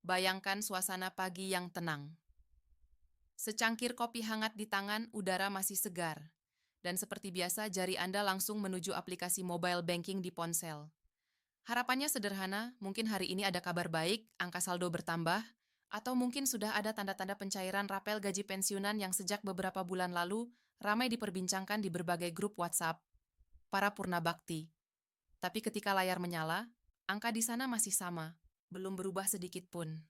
Bayangkan suasana pagi yang tenang. Secangkir kopi hangat di tangan, udara masih segar. Dan seperti biasa, jari Anda langsung menuju aplikasi mobile banking di ponsel. Harapannya sederhana, mungkin hari ini ada kabar baik, angka saldo bertambah, atau mungkin sudah ada tanda-tanda pencairan rapel gaji pensiunan yang sejak beberapa bulan lalu ramai diperbincangkan di berbagai grup WhatsApp para purna bakti. Tapi ketika layar menyala, angka di sana masih sama, belum berubah sedikit pun.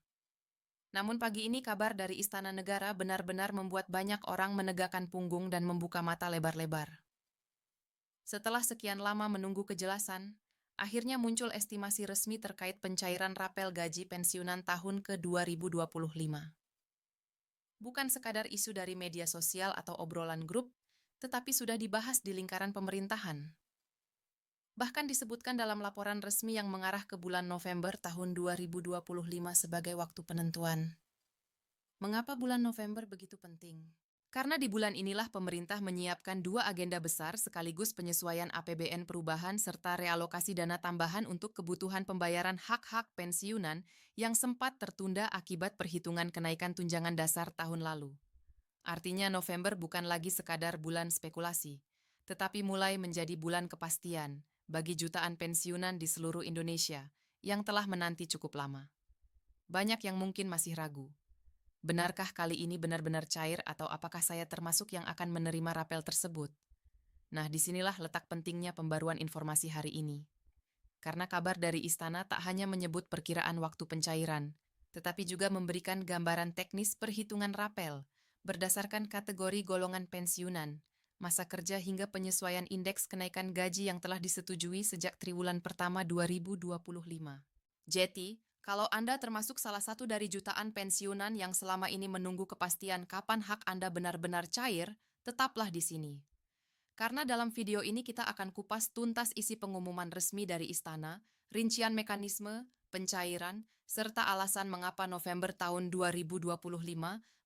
Namun pagi ini kabar dari Istana Negara benar-benar membuat banyak orang menegakkan punggung dan membuka mata lebar-lebar. Setelah sekian lama menunggu kejelasan, akhirnya muncul estimasi resmi terkait pencairan rapel gaji pensiunan tahun ke-2025. Bukan sekadar isu dari media sosial atau obrolan grup, tetapi sudah dibahas di lingkaran pemerintahan. Bahkan disebutkan dalam laporan resmi yang mengarah ke bulan November tahun 2025 sebagai waktu penentuan. Mengapa bulan November begitu penting? Karena di bulan inilah pemerintah menyiapkan dua agenda besar sekaligus penyesuaian APBN perubahan serta realokasi dana tambahan untuk kebutuhan pembayaran hak-hak pensiunan yang sempat tertunda akibat perhitungan kenaikan tunjangan dasar tahun lalu. Artinya November bukan lagi sekadar bulan spekulasi, tetapi mulai menjadi bulan kepastian bagi jutaan pensiunan di seluruh Indonesia yang telah menanti cukup lama. Banyak yang mungkin masih ragu. Benarkah kali ini benar-benar cair atau apakah saya termasuk yang akan menerima rapel tersebut? Nah, disinilah letak pentingnya pembaruan informasi hari ini. Karena kabar dari istana tak hanya menyebut perkiraan waktu pencairan, tetapi juga memberikan gambaran teknis perhitungan rapel berdasarkan kategori golongan pensiunan, masa kerja hingga penyesuaian indeks kenaikan gaji yang telah disetujui sejak triwulan pertama 2025. Jadi, kalau Anda termasuk salah satu dari jutaan pensiunan yang selama ini menunggu kepastian kapan hak Anda benar-benar cair, tetaplah di sini. Karena dalam video ini kita akan kupas tuntas isi pengumuman resmi dari Istana, rincian mekanisme, pencairan, serta alasan mengapa November tahun 2025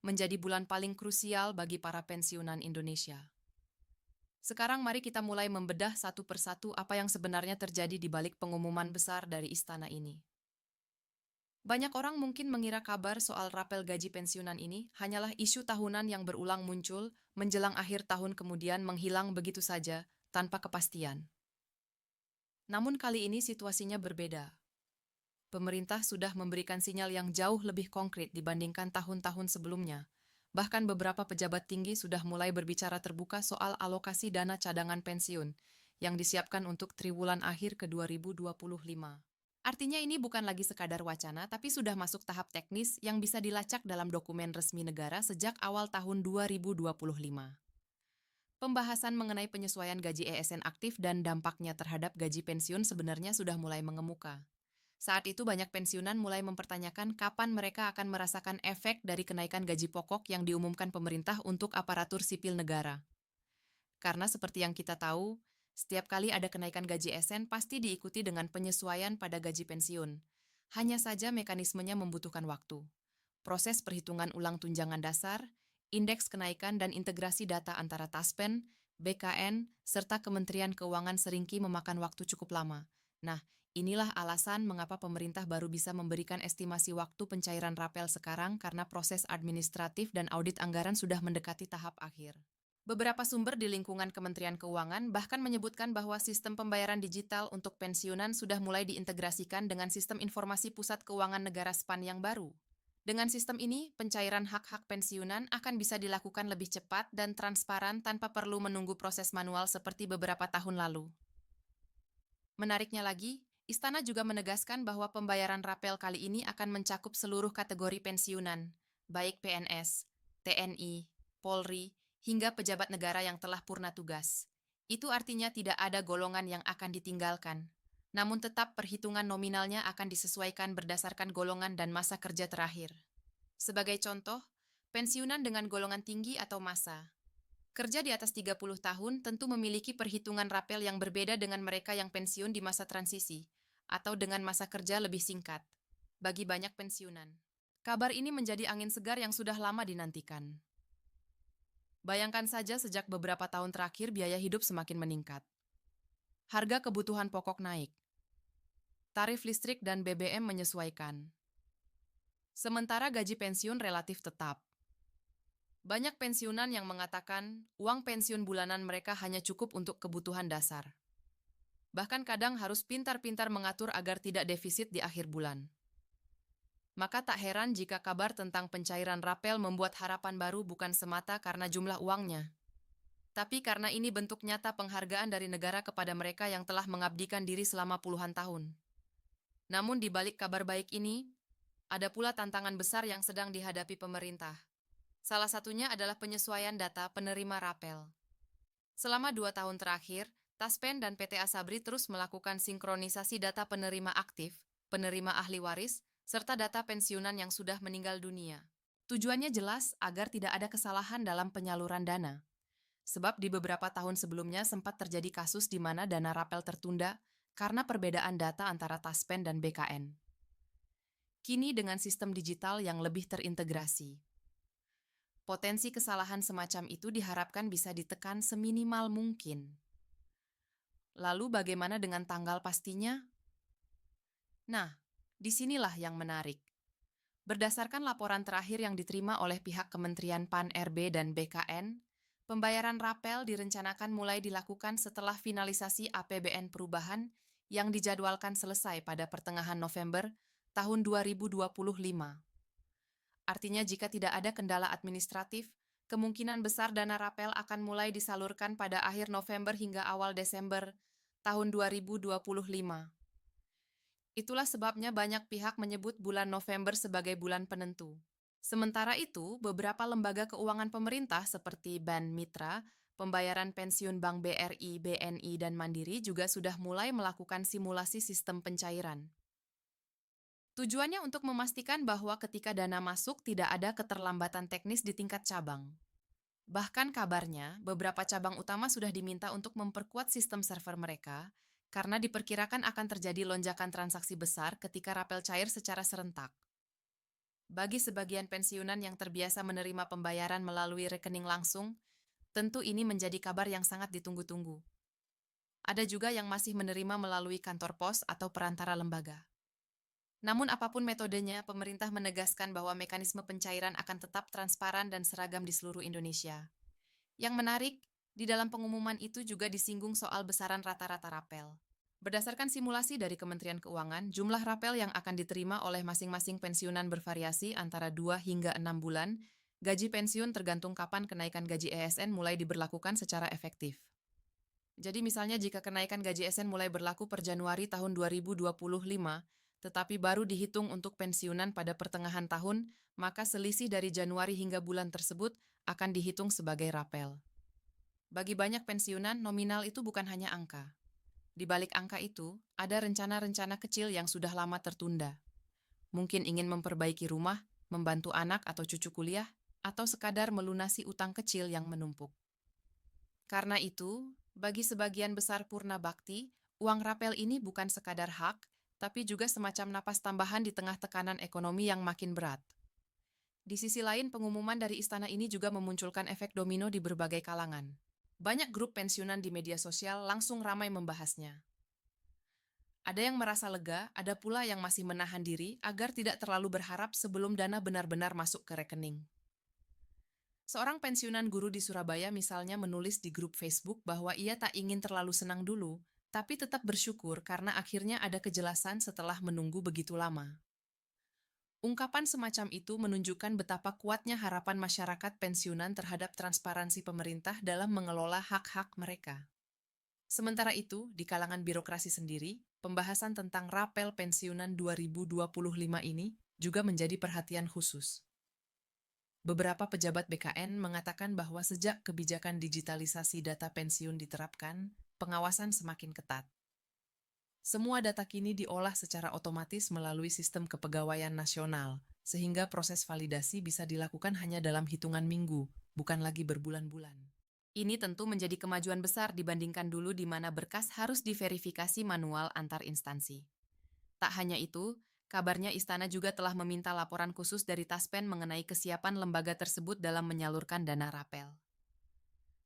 menjadi bulan paling krusial bagi para pensiunan Indonesia. Sekarang mari kita mulai membedah satu persatu apa yang sebenarnya terjadi di balik pengumuman besar dari Istana ini. Banyak orang mungkin mengira kabar soal rapel gaji pensiunan ini hanyalah isu tahunan yang berulang muncul menjelang akhir tahun kemudian menghilang begitu saja, tanpa kepastian. Namun kali ini situasinya berbeda. Pemerintah sudah memberikan sinyal yang jauh lebih konkret dibandingkan tahun-tahun sebelumnya. Bahkan beberapa pejabat tinggi sudah mulai berbicara terbuka soal alokasi dana cadangan pensiun yang disiapkan untuk triwulan akhir ke-2025. Artinya ini bukan lagi sekadar wacana, tapi sudah masuk tahap teknis yang bisa dilacak dalam dokumen resmi negara sejak awal tahun 2025. Pembahasan mengenai penyesuaian gaji ESN aktif dan dampaknya terhadap gaji pensiun sebenarnya sudah mulai mengemuka. Saat itu banyak pensiunan mulai mempertanyakan kapan mereka akan merasakan efek dari kenaikan gaji pokok yang diumumkan pemerintah untuk aparatur sipil negara. Karena seperti yang kita tahu, setiap kali ada kenaikan gaji ESN pasti diikuti dengan penyesuaian pada gaji pensiun. Hanya saja mekanismenya membutuhkan waktu. Proses perhitungan ulang tunjangan dasar, indeks kenaikan dan integrasi data antara Taspen, BKN, serta Kementerian Keuangan seringki memakan waktu cukup lama. Nah, inilah alasan mengapa pemerintah baru bisa memberikan estimasi waktu pencairan rapel sekarang karena proses administratif dan audit anggaran sudah mendekati tahap akhir. Beberapa sumber di lingkungan Kementerian Keuangan bahkan menyebutkan bahwa sistem pembayaran digital untuk pensiunan sudah mulai diintegrasikan dengan Sistem Informasi Pusat Keuangan Negara SPAN yang baru. Dengan sistem ini, pencairan hak-hak pensiunan akan bisa dilakukan lebih cepat dan transparan tanpa perlu menunggu proses manual seperti beberapa tahun lalu. Menariknya lagi, Istana juga menegaskan bahwa pembayaran rapel kali ini akan mencakup seluruh kategori pensiunan, baik PNS, TNI, Polri, hingga pejabat negara yang telah purna tugas. Itu artinya tidak ada golongan yang akan ditinggalkan. Namun tetap perhitungan nominalnya akan disesuaikan berdasarkan golongan dan masa kerja terakhir. Sebagai contoh, pensiunan dengan golongan tinggi atau masa kerja di atas 30 tahun tentu memiliki perhitungan rapel yang berbeda dengan mereka yang pensiun di masa transisi, atau dengan masa kerja lebih singkat. Bagi banyak pensiunan, kabar ini menjadi angin segar yang sudah lama dinantikan. Bayangkan saja sejak beberapa tahun terakhir biaya hidup semakin meningkat. Harga kebutuhan pokok naik. Tarif listrik dan BBM menyesuaikan. Sementara gaji pensiun relatif tetap. Banyak pensiunan yang mengatakan uang pensiun bulanan mereka hanya cukup untuk kebutuhan dasar. Bahkan kadang harus pintar-pintar mengatur agar tidak defisit di akhir bulan. Maka tak heran jika kabar tentang pencairan rapel membuat harapan baru bukan semata karena jumlah uangnya, tapi karena ini bentuk nyata penghargaan dari negara kepada mereka yang telah mengabdikan diri selama puluhan tahun. Namun di balik kabar baik ini, ada pula tantangan besar yang sedang dihadapi pemerintah. Salah satunya adalah penyesuaian data penerima rapel. Selama 2 tahun terakhir, Taspen dan PT Asabri terus melakukan sinkronisasi data penerima aktif, penerima ahli waris, serta data pensiunan yang sudah meninggal dunia. Tujuannya jelas agar tidak ada kesalahan dalam penyaluran dana. Sebab di beberapa tahun sebelumnya sempat terjadi kasus di mana dana rapel tertunda karena perbedaan data antara Taspen dan BKN. Kini dengan sistem digital yang lebih terintegrasi, potensi kesalahan semacam itu diharapkan bisa ditekan seminimal mungkin. Lalu bagaimana dengan tanggal pastinya? Nah, disinilah yang menarik. Berdasarkan laporan terakhir yang diterima oleh pihak Kementerian PAN-RB dan BKN, pembayaran rapel direncanakan mulai dilakukan setelah finalisasi APBN perubahan yang dijadwalkan selesai pada pertengahan November tahun 2025. Artinya jika tidak ada kendala administratif, kemungkinan besar dana rapel akan mulai disalurkan pada akhir November hingga awal Desember tahun 2025. Itulah sebabnya banyak pihak menyebut bulan November sebagai bulan penentu. Sementara itu, beberapa lembaga keuangan pemerintah seperti Bank Mitra, pembayaran pensiun Bank BRI, BNI, dan Mandiri juga sudah mulai melakukan simulasi sistem pencairan. Tujuannya untuk memastikan bahwa ketika dana masuk tidak ada keterlambatan teknis di tingkat cabang. Bahkan kabarnya, beberapa cabang utama sudah diminta untuk memperkuat sistem server mereka karena diperkirakan akan terjadi lonjakan transaksi besar ketika rapel cair secara serentak. Bagi sebagian pensiunan yang terbiasa menerima pembayaran melalui rekening langsung, tentu ini menjadi kabar yang sangat ditunggu-tunggu. Ada juga yang masih menerima melalui kantor pos atau perantara lembaga. Namun apapun metodenya, pemerintah menegaskan bahwa mekanisme pencairan akan tetap transparan dan seragam di seluruh Indonesia. Yang menarik, di dalam pengumuman itu juga disinggung soal besaran rata-rata rapel. Berdasarkan simulasi dari Kementerian Keuangan, jumlah rapel yang akan diterima oleh masing-masing pensiunan bervariasi antara 2 hingga 6 bulan. Gaji pensiun tergantung kapan kenaikan gaji ESN mulai diberlakukan secara efektif. Jadi misalnya jika kenaikan gaji ESN mulai berlaku per Januari tahun 2025, tetapi baru dihitung untuk pensiunan pada pertengahan tahun, maka selisih dari Januari hingga bulan tersebut akan dihitung sebagai rapel. Bagi banyak pensiunan, nominal itu bukan hanya angka. Di balik angka itu, ada rencana-rencana kecil yang sudah lama tertunda. Mungkin ingin memperbaiki rumah, membantu anak atau cucu kuliah, atau sekadar melunasi utang kecil yang menumpuk. Karena itu, bagi sebagian besar purna bakti, uang rapel ini bukan sekadar hak, tapi juga semacam napas tambahan di tengah tekanan ekonomi yang makin berat. Di sisi lain, pengumuman dari istana ini juga memunculkan efek domino di berbagai kalangan. Banyak grup pensiunan di media sosial langsung ramai membahasnya. Ada yang merasa lega, ada pula yang masih menahan diri agar tidak terlalu berharap sebelum dana benar-benar masuk ke rekening. Seorang pensiunan guru di Surabaya misalnya menulis di grup Facebook bahwa ia tak ingin terlalu senang dulu, tapi tetap bersyukur karena akhirnya ada kejelasan setelah menunggu begitu lama. Ungkapan semacam itu menunjukkan betapa kuatnya harapan masyarakat pensiunan terhadap transparansi pemerintah dalam mengelola hak-hak mereka. Sementara itu, di kalangan birokrasi sendiri, pembahasan tentang rapel pensiunan 2025 ini juga menjadi perhatian khusus. Beberapa pejabat BKN mengatakan bahwa sejak kebijakan digitalisasi data pensiun diterapkan, pengawasan semakin ketat. Semua data kini diolah secara otomatis melalui sistem kepegawaian nasional, sehingga proses validasi bisa dilakukan hanya dalam hitungan minggu, bukan lagi berbulan-bulan. Ini tentu menjadi kemajuan besar dibandingkan dulu di mana berkas harus diverifikasi manual antar instansi. Tak hanya itu, kabarnya istana juga telah meminta laporan khusus dari Taspen mengenai kesiapan lembaga tersebut dalam menyalurkan dana rapel.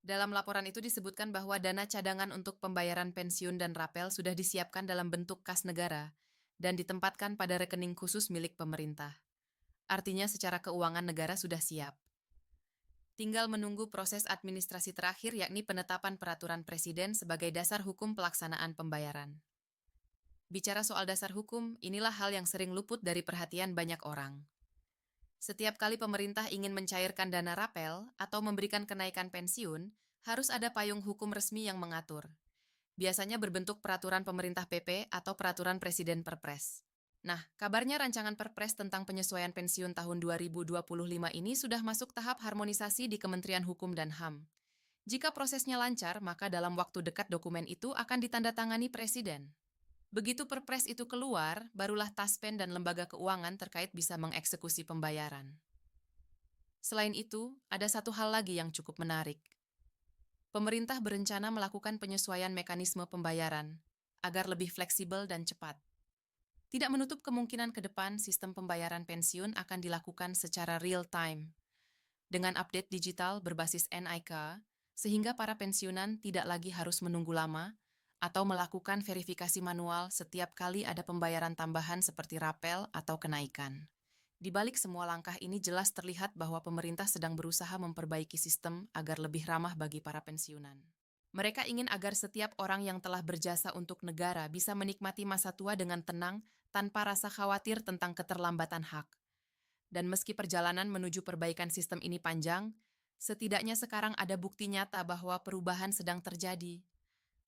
Dalam laporan itu disebutkan bahwa dana cadangan untuk pembayaran pensiun dan rapel sudah disiapkan dalam bentuk kas negara dan ditempatkan pada rekening khusus milik pemerintah. Artinya secara keuangan negara sudah siap. Tinggal menunggu proses administrasi terakhir yakni penetapan peraturan presiden sebagai dasar hukum pelaksanaan pembayaran. Bicara soal dasar hukum, inilah hal yang sering luput dari perhatian banyak orang. Setiap kali pemerintah ingin mencairkan dana rapel atau memberikan kenaikan pensiun, harus ada payung hukum resmi yang mengatur. Biasanya berbentuk peraturan pemerintah PP atau peraturan presiden Perpres. Nah, kabarnya rancangan Perpres tentang penyesuaian pensiun tahun 2025 ini sudah masuk tahap harmonisasi di Kementerian Hukum dan HAM. Jika prosesnya lancar, maka dalam waktu dekat dokumen itu akan ditandatangani Presiden. Begitu Perpres itu keluar, barulah Taspen dan lembaga keuangan terkait bisa mengeksekusi pembayaran. Selain itu, ada satu hal lagi yang cukup menarik. Pemerintah berencana melakukan penyesuaian mekanisme pembayaran agar lebih fleksibel dan cepat. Tidak menutup kemungkinan ke depan sistem pembayaran pensiun akan dilakukan secara real-time, dengan update digital berbasis NIK, sehingga para pensiunan tidak lagi harus menunggu lama atau melakukan verifikasi manual setiap kali ada pembayaran tambahan seperti rapel atau kenaikan. Di balik semua langkah ini jelas terlihat bahwa pemerintah sedang berusaha memperbaiki sistem agar lebih ramah bagi para pensiunan. Mereka ingin agar setiap orang yang telah berjasa untuk negara bisa menikmati masa tua dengan tenang tanpa rasa khawatir tentang keterlambatan hak. Dan meski perjalanan menuju perbaikan sistem ini panjang, setidaknya sekarang ada bukti nyata bahwa perubahan sedang terjadi.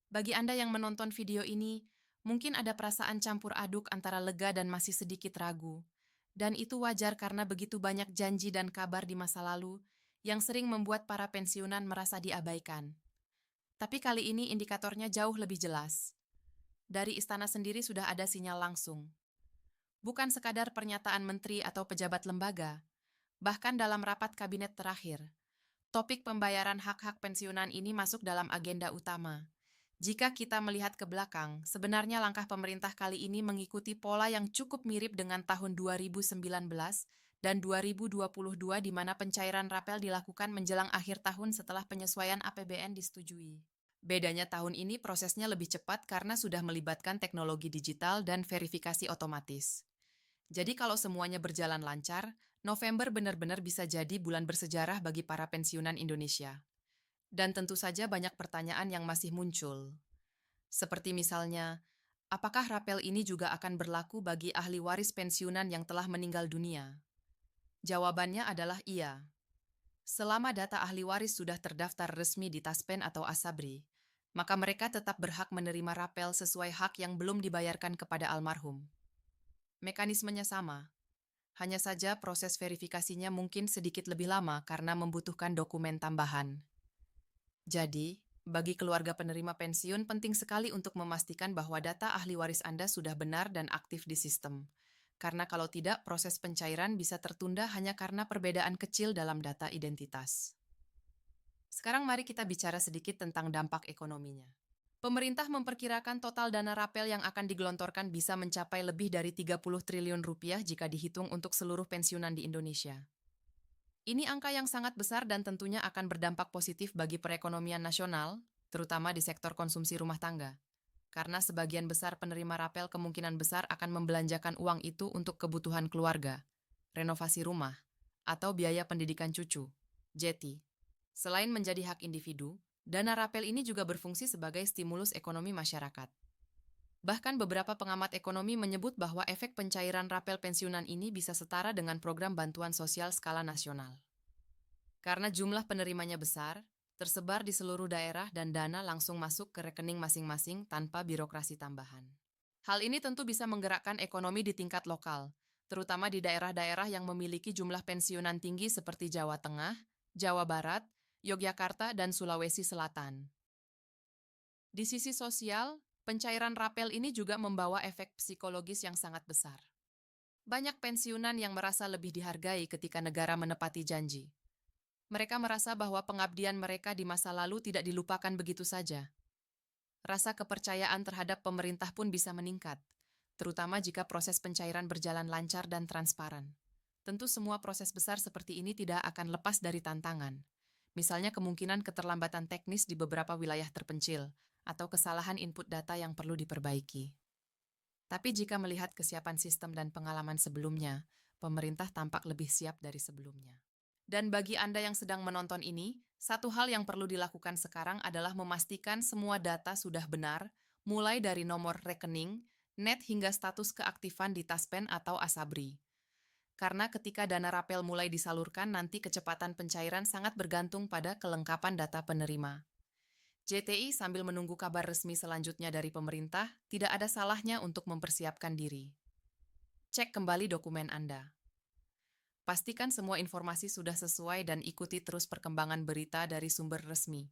Bagi Anda yang menonton video ini, mungkin ada perasaan campur aduk antara lega dan masih sedikit ragu. Dan itu wajar karena begitu banyak janji dan kabar di masa lalu yang sering membuat para pensiunan merasa diabaikan. Tapi kali ini indikatornya jauh lebih jelas. Dari istana sendiri sudah ada sinyal langsung. Bukan sekadar pernyataan menteri atau pejabat lembaga, bahkan dalam rapat kabinet terakhir, topik pembayaran hak-hak pensiunan ini masuk dalam agenda utama. Jika kita melihat ke belakang, sebenarnya langkah pemerintah kali ini mengikuti pola yang cukup mirip dengan tahun 2019 dan 2022 di mana pencairan rapel dilakukan menjelang akhir tahun setelah penyesuaian APBN disetujui. Bedanya tahun ini prosesnya lebih cepat karena sudah melibatkan teknologi digital dan verifikasi otomatis. Jadi kalau semuanya berjalan lancar, November benar-benar bisa jadi bulan bersejarah bagi para pensiunan Indonesia. Dan tentu saja banyak pertanyaan yang masih muncul. Seperti misalnya, apakah rapel ini juga akan berlaku bagi ahli waris pensiunan yang telah meninggal dunia? Jawabannya adalah iya. Selama data ahli waris sudah terdaftar resmi di Taspen atau Asabri, maka mereka tetap berhak menerima rapel sesuai hak yang belum dibayarkan kepada almarhum. Mekanismenya sama, hanya saja proses verifikasinya mungkin sedikit lebih lama karena membutuhkan dokumen tambahan. Jadi, bagi keluarga penerima pensiun penting sekali untuk memastikan bahwa data ahli waris Anda sudah benar dan aktif di sistem. Karena kalau tidak, proses pencairan bisa tertunda hanya karena perbedaan kecil dalam data identitas. Sekarang mari kita bicara sedikit tentang dampak ekonominya. Pemerintah memperkirakan total dana rapel yang akan digelontorkan bisa mencapai lebih dari 30 triliun rupiah jika dihitung untuk seluruh pensiunan di Indonesia. Ini angka yang sangat besar dan tentunya akan berdampak positif bagi perekonomian nasional, terutama di sektor konsumsi rumah tangga. Karena sebagian besar penerima rapel kemungkinan besar akan membelanjakan uang itu untuk kebutuhan keluarga, renovasi rumah, atau biaya pendidikan cucu, JETI. Selain menjadi hak individu, dana rapel ini juga berfungsi sebagai stimulus ekonomi masyarakat. Bahkan beberapa pengamat ekonomi menyebut bahwa efek pencairan rapel pensiunan ini bisa setara dengan program bantuan sosial skala nasional. Karena jumlah penerimanya besar, tersebar di seluruh daerah dan dana langsung masuk ke rekening masing-masing tanpa birokrasi tambahan. Hal ini tentu bisa menggerakkan ekonomi di tingkat lokal, terutama di daerah-daerah yang memiliki jumlah pensiunan tinggi seperti Jawa Tengah, Jawa Barat, Yogyakarta, dan Sulawesi Selatan. Di sisi sosial, pencairan rapel ini juga membawa efek psikologis yang sangat besar. Banyak pensiunan yang merasa lebih dihargai ketika negara menepati janji. Mereka merasa bahwa pengabdian mereka di masa lalu tidak dilupakan begitu saja. Rasa kepercayaan terhadap pemerintah pun bisa meningkat, terutama jika proses pencairan berjalan lancar dan transparan. Tentu semua proses besar seperti ini tidak akan lepas dari tantangan. Misalnya kemungkinan keterlambatan teknis di beberapa wilayah terpencil, atau kesalahan input data yang perlu diperbaiki. Tapi jika melihat kesiapan sistem dan pengalaman sebelumnya, Pemerintah tampak lebih siap dari sebelumnya. Dan bagi Anda yang sedang menonton ini, satu hal yang perlu dilakukan sekarang adalah memastikan semua data sudah benar, mulai dari nomor rekening, net hingga status keaktifan di Taspen atau Asabri. Karena ketika dana rapel mulai disalurkan, nanti kecepatan pencairan sangat bergantung pada kelengkapan data penerima. JTI sambil menunggu kabar resmi selanjutnya dari pemerintah, tidak ada salahnya untuk mempersiapkan diri. Cek kembali dokumen Anda. Pastikan semua informasi sudah sesuai dan ikuti terus perkembangan berita dari sumber resmi.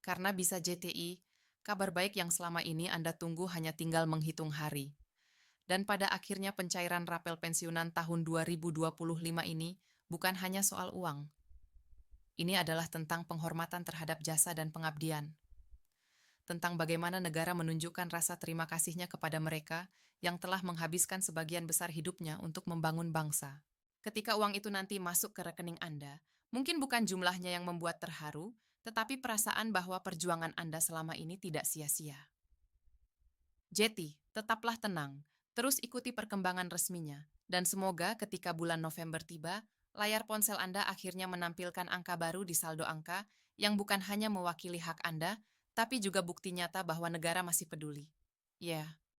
Karena bisa JTI, kabar baik yang selama ini Anda tunggu hanya tinggal menghitung hari. Dan pada akhirnya pencairan rapel pensiunan tahun 2025 ini bukan hanya soal uang. Ini adalah tentang penghormatan terhadap jasa dan pengabdian. Tentang bagaimana negara menunjukkan rasa terima kasihnya kepada mereka yang telah menghabiskan sebagian besar hidupnya untuk membangun bangsa. Ketika uang itu nanti masuk ke rekening Anda, mungkin bukan jumlahnya yang membuat terharu, tetapi perasaan bahwa perjuangan Anda selama ini tidak sia-sia. Jeti, tetaplah tenang, terus ikuti perkembangan resminya, dan semoga ketika bulan November tiba, layar ponsel Anda akhirnya menampilkan angka baru di saldo angka yang bukan hanya mewakili hak Anda, tapi juga bukti nyata bahwa negara masih peduli. Ya,